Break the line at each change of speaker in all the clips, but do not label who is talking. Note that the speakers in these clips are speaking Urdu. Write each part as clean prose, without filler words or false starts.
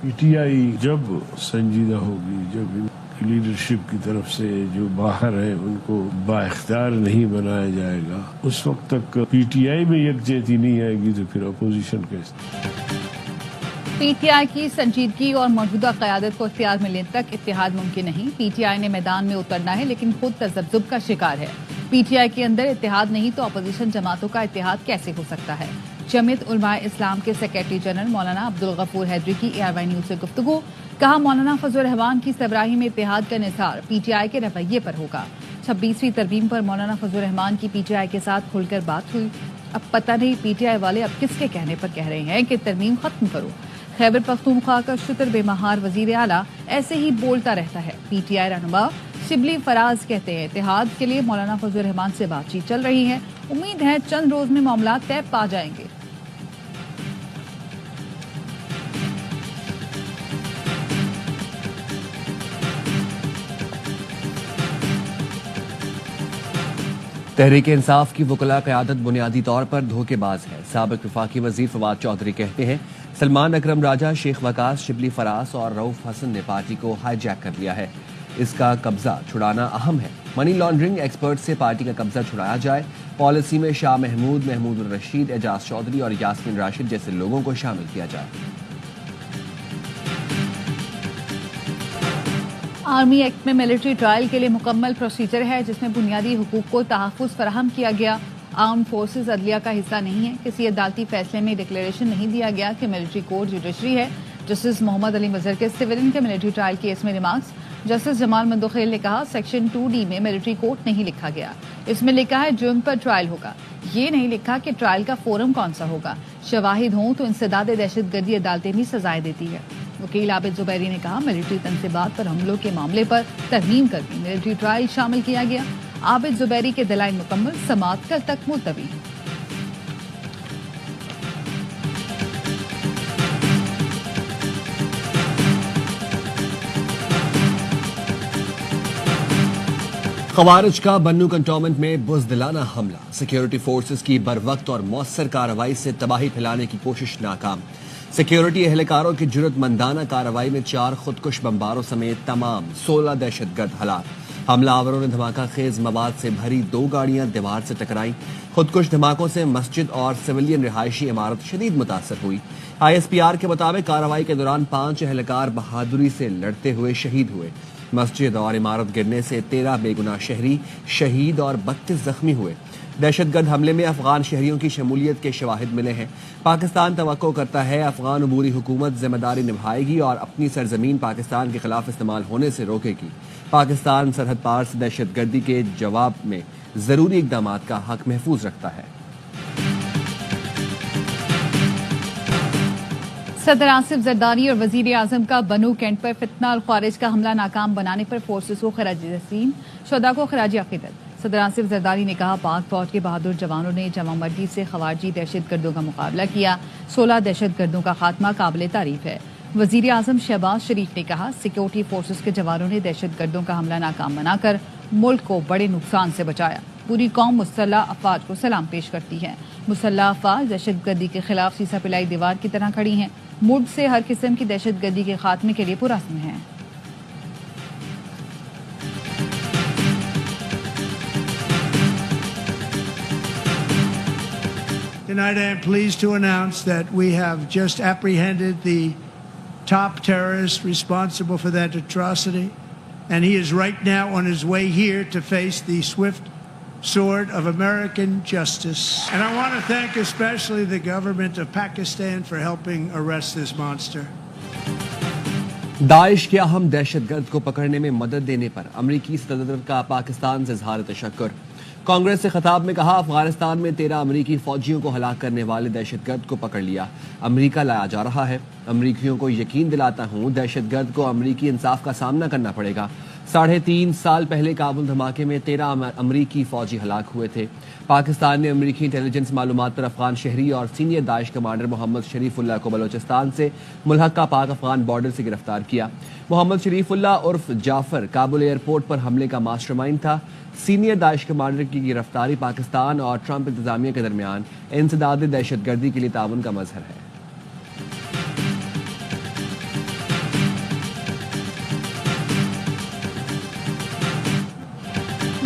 پی ٹی آئی جب سنجیدہ ہوگی، جب لیڈرشپ کی طرف سے جو باہر ہے ان کو با اختیار نہیں بنایا جائے گا، اس وقت تک پی ٹی آئی میں یکجہتی نہیں آئے گی تو پھر اپوزیشن کیسے؟
پی ٹی آئی کی سنجیدگی اور موجودہ قیادت کو اختیار ملنے تک اتحاد ممکن نہیں۔ پی ٹی آئی نے میدان میں اترنا ہے لیکن خود تذبذب کا شکار ہے۔ پی ٹی آئی کے اندر اتحاد نہیں تو اپوزیشن جماعتوں کا اتحاد کیسے ہو سکتا ہے؟ جمعیت علماء اسلام کے سیکریٹری جنرل مولانا عبدالغفور حیدری کی ARY نیوز سے گفتگو، کہا مولانا فضل الرحمان کی سربراہی میں اتحاد کا انحصار پی ٹی آئی کے رویے پر ہوگا۔ 26ویں ترمیم پر مولانا فضل الرحمان کی پی ٹی آئی کے ساتھ کھل کر بات ہوئی۔ اب پتہ نہیں پی ٹی آئی والے اب کس کے کہنے پر کہہ رہے ہیں کہ ترمیم ختم کرو۔ خیبر پختونخوا کا شتر بے مہار وزیر اعلیٰ ایسے ہی بولتا رہتا ہے۔ پی ٹی آئی رہنما شبلی فراز کہتے ہیں اتحاد کے لیے مولانا فضل الرحمان سے بات چیت چل رہی ہے، امید ہے چند روز میں معاملات طے پا جائیں گے۔
تحریک انصاف کی وکلاء قیادت بنیادی طور پر دھوکے باز ہے۔ سابق وفاقی وزیر فواد چودھری کہتے ہیں سلمان اکرم راجہ، شیخ وقاص، شبلی فراز اور رؤف حسن نے پارٹی کو ہائی جیک کر لیا ہے۔ اس کا قبضہ چھڑانا اہم ہے۔ منی لانڈرنگ ایکسپرٹ سے پارٹی کا قبضہ چھڑایا جائے۔ پالیسی میں شاہ محمود، محمود الرشید، اعجاز چودھری اور یاسمین راشد جیسے لوگوں کو شامل کیا جائے۔
آرمی ایکٹ میں ملٹری ٹرائل کے لیے مکمل پروسیجر ہے جس میں بنیادی حقوق کو تحفظ فراہم کیا گیا۔ آرم فورسز عدلیہ کا حصہ نہیں ہے۔ کسی عدالتی فیصلے میں ڈکلیریشن نہیں دیا گیا کہ ملٹری کورٹ جوڈیشری ہے۔ جسٹس محمد علی مظہر کے سویلین کے ملٹری ٹرائل کیس میں ریمارکس۔ جسٹس جمال مندوخیل نے کہا سیکشن 2D میں ملٹری کورٹ نہیں لکھا گیا، اس میں لکھا ہے جرم پر ٹرائل ہوگا، یہ نہیں لکھا کہ ٹرائل کا فورم کون سا ہوگا۔ شواہد ہوں تو انسداد دہشت گردی عدالتیں بھی سزائیں دیتی ہے۔ وکیل عابد زبیری نے کہا ملٹری تنصیبات پر حملوں کے معاملے پر ترمیم کر کے ملٹری ٹرائل شامل کیا گیا۔ عابد زبیری کے دلائل مکمل، سماعت کل تک ملتوی۔
خوارج کا بنو کنٹونمنٹ میں بزدلانہ حملہ، سیکیورٹی فورسز کی بروقت اور مؤثر کارروائی سے تباہی پھیلانے کی کوشش ناکام۔ سیکیورٹی اہلکاروں کی جرت مندانہ کارروائی میں 4 خودکش بمباروں سمیت تمام 16 دہشت گرد ہلاک۔ حملہ آوروں نے دھماکہ خیز مواد سے بھری 2 گاڑیاں دیوار سے ٹکرائیں۔ خودکش دھماکوں سے مسجد اور سویلین رہائشی عمارت شدید متاثر ہوئی۔ ISPR کے مطابق کارروائی کے دوران 5 اہلکار بہادری سے لڑتے ہوئے شہید ہوئے۔ مسجد اور عمارت گرنے سے 13 بے گناہ شہری شہید اور 32 زخمی ہوئے۔ دہشت گرد حملے میں افغان شہریوں کی شمولیت کے شواہد ملے ہیں۔ پاکستان توقع کرتا ہے افغان عبوری حکومت ذمہ داری نبھائے گی اور اپنی سرزمین پاکستان کے خلاف استعمال ہونے سے روکے گی۔ پاکستان سرحد پار سے دہشت گردی کے جواب میں ضروری اقدامات کا حق محفوظ رکھتا ہے۔
صدر آصف زرداری اور وزیر اعظم کا بنو کینٹ پر فتنہ الخوارج کا حملہ ناکام بنانے پر فورسز کو خراج تحسین، شہداء کو خراج عقیدت۔ صدر آصف زرداری نے کہا پاک فوج کے بہادر جوانوں نے جمع مردی سے خوارجی دہشت گردوں کا مقابلہ کیا، 16 دہشت گردوں کا خاتمہ قابل تعریف ہے۔ وزیر اعظم شہباز شریف نے کہا سیکیورٹی فورسز کے جوانوں نے دہشت گردوں کا حملہ ناکام بنا کر ملک کو بڑے نقصان سے بچایا۔ پوری قوم مسلح افواج کو سلام پیش کرتی ہے۔ مسلح افواج دہشت گردی کے خلاف سیسا پلائی دیوار کی طرح کھڑی ہیں، ملک سے ہر قسم کی دہشت گردی کے خاتمے کے لیے پرعزم ہیں۔
Tonight I am pleased to announce that we have just apprehended the top terrorist responsible for that atrocity, and he is right now on his way here to face the swift sword of American justice. And I want to thank especially the government of Pakistan for helping arrest this monster.
داعش کے اہم دہشت گرد کو پکڑنے میں مدد دینے پر امریکی صدر کا پاکستان سے اظہار تشکر۔ کانگریس سے خطاب میں کہا افغانستان میں 13 امریکی فوجیوں کو ہلاک کرنے والے دہشت گرد کو پکڑ لیا، امریکہ لایا جا رہا ہے۔ امریکیوں کو یقین دلاتا ہوں دہشت گرد کو امریکی انصاف کا سامنا کرنا پڑے گا۔ 3.5 سال پہلے کابل دھماکے میں 13 امریکی فوجی ہلاک ہوئے تھے۔ پاکستان نے امریکی انٹیلیجنس معلومات پر افغان شہری اور سینئر داعش کمانڈر محمد شریف اللہ کو بلوچستان سے ملحقہ پاک افغان بارڈر سے گرفتار کیا۔ محمد شریف اللہ عرف جعفر کابل ایئرپورٹ پر حملے کا ماسٹر مائنڈ تھا۔ سینئر داعش کمانڈر کی گرفتاری پاکستان اور ٹرمپ انتظامیہ کے درمیان انسداد دہشت گردی کے لیے تعاون کا مظہر ہے۔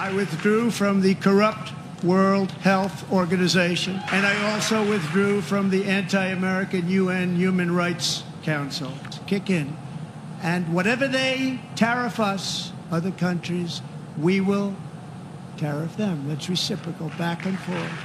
I withdrew from the corrupt World Health Organization, and I also withdrew from the anti-American UN Human Rights Council. Kick in. And whatever they tariff us, other countries, we will tariff them. That's reciprocal, back and forth.